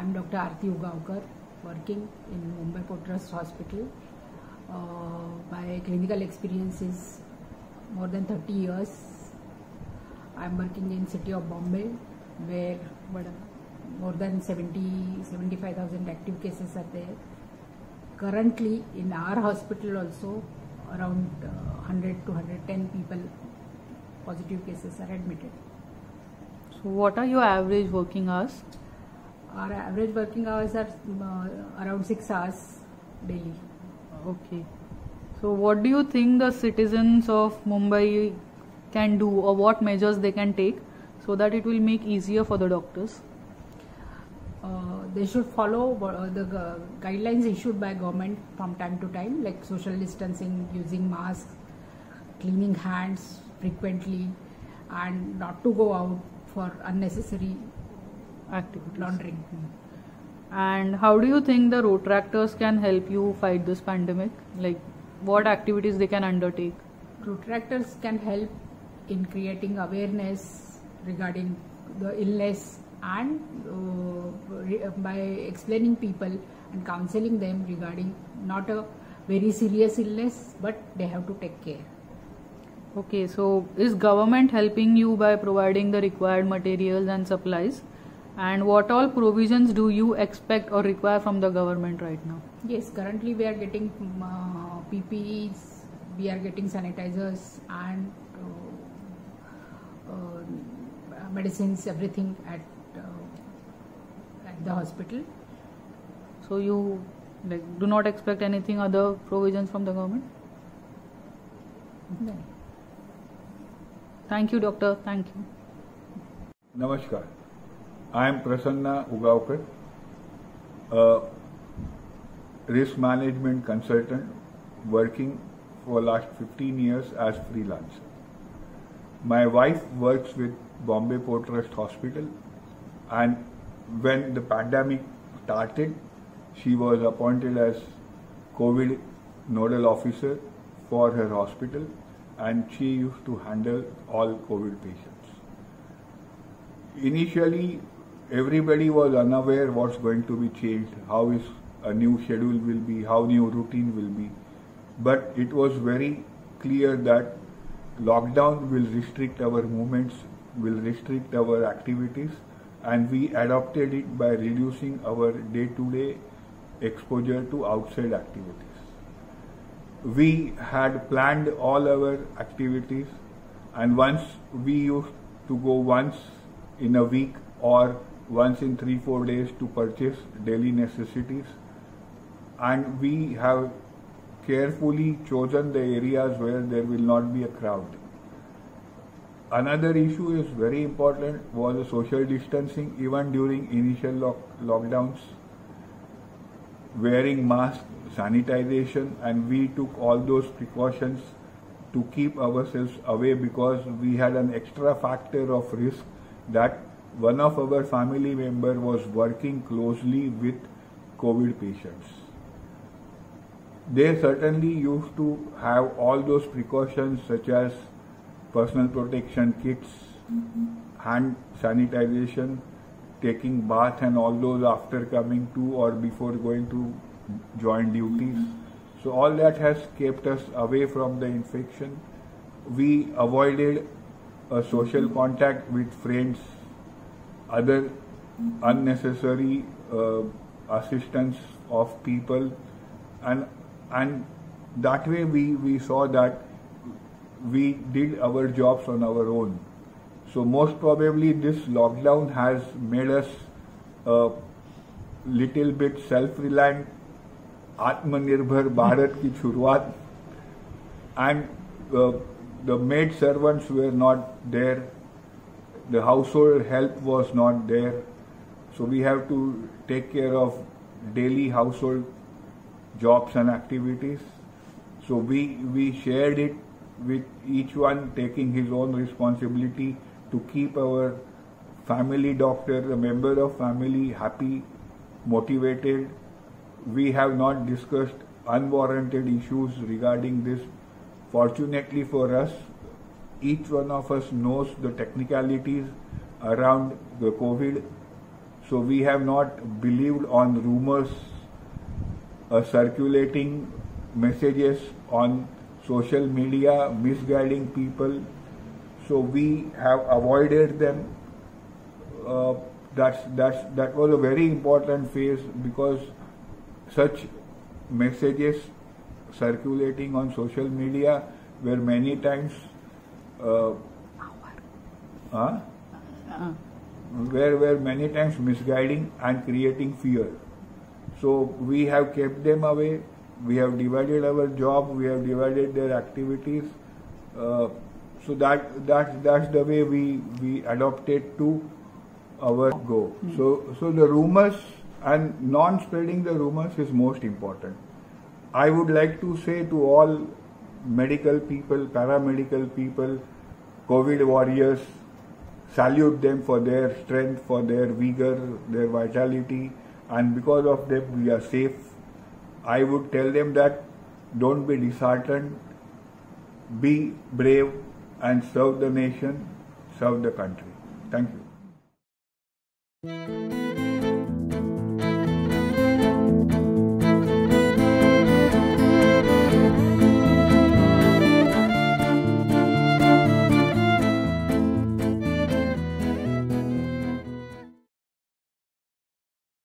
I'm Dr. Aarti Ugavkar, working in Mumbai Port Trust Hospital. My clinical experience is more than 30 years. I'm working in city of Bombay, where more than 75,000 active cases are there. Currently, in our hospital also, around 100 to 110 people, positive cases are admitted. So what are your average working hours? Our average working hours are around 6 hours daily. Okay. So what do you think the citizens of Mumbai can do, or what measures they can take so that it will make easier for the doctors? They should follow the guidelines issued by government from time to time, like social distancing, using masks, cleaning hands frequently, and not to go out for unnecessary Activities. laundering. And how do you think the road tractors can help you fight this pandemic? Like what activities they can undertake? Protractors can help in creating awareness regarding the illness and by explaining people and counseling them regarding not a very serious illness, but they have to take care. Okay, so is government helping you by providing the required materials and supplies? And what all provisions do you expect or require from the government right now? Yes, currently we are getting PPEs, we are getting sanitizers and medicines, everything at the hospital. So you do not expect anything other provisions from the government? No. Thank you, doctor. Thank you. Namaskar. I am Prasanna Ugavkar, a risk management consultant working for last 15 years as freelancer. My wife works with Bombay Port Trust Hospital, and when the pandemic started, she was appointed as COVID nodal officer for her hospital, and she used to handle all COVID patients. Initially, everybody was unaware what's going to be changed, how is a new schedule will be, how new routine will be. But it was very clear that lockdown will restrict our movements, will restrict our activities, and we adopted it by reducing our day-to-day exposure to outside activities. We had planned all our activities, and once we used to go once in a week or once in 3-4 days to purchase daily necessities, and we have carefully chosen the areas where there will not be a crowd. Another issue is very important was the social distancing even during initial lockdowns, wearing masks, sanitization, and we took all those precautions to keep ourselves away because we had an extra factor of risk that one of our family member was working closely with COVID patients. They certainly used to have all those precautions such as personal protection kits, hand sanitization, taking bath and all those after coming to or before going to join duties. So all that has kept us away from the infection. We avoided a social contact with friends, other unnecessary assistance of people, and that way we saw that we did our jobs on our own. So most probably this lockdown has made us a little bit self-reliant, Atmanirbhar Bharat ki shuruaat, and the maid servants were not there, the household help was not there, so we have to take care of daily household jobs and activities. So we shared it with each one taking his own responsibility to keep our family doctor, the member of family, happy, motivated. We have not discussed unwarranted issues regarding this. Fortunately for us, each one of us knows the technicalities around the COVID. So we have not believed on rumors, circulating messages on social media, misguiding people. So we have avoided them. That was a very important phase, because such messages circulating on social media were many times were many times misguiding and creating fear. So we have kept them away. We have divided our job. We have divided their activities. So that's the way we adopted to our go. So the rumors and non-spreading the rumors is most important. I would like to say to all medical people, paramedical people, COVID warriors, salute them for their strength, for their vigor, their vitality, and because of them we are safe. I would tell them that don't be disheartened, be brave and serve the nation, serve the country. Thank you.